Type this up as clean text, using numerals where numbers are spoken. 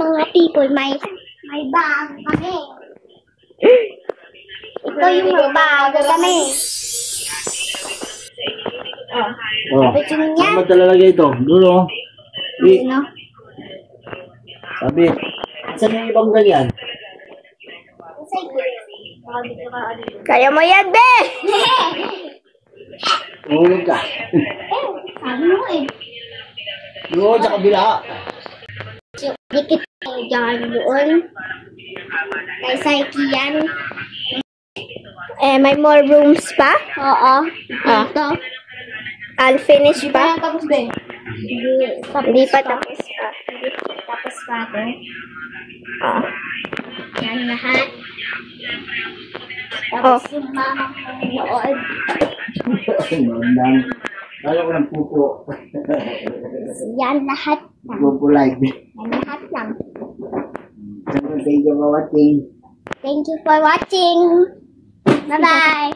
mga people, may bago kami. Ito yung bago kami. Sabi niya. Saan ba talaga ito? Dulo. Ano? Sabi. Saan yung ibang ganyan? Kaya mo yan, be! Mahulog ka. Sabi mo eh. Doon sa kabila. Dikit tayo dyan doon. Kay Saiki yan. May more rooms pa? Oo. Dito. Unfinished pa? Tapos din. Hindi pa tapos pa. Tapos pa ito. Yan lahat. Tapos yung mama ko noon. Kala ko ng pupo. Yan lahat lang. Pupo like. Yan lahat lang. Thank you for watching. Thank you for watching. Bye-bye.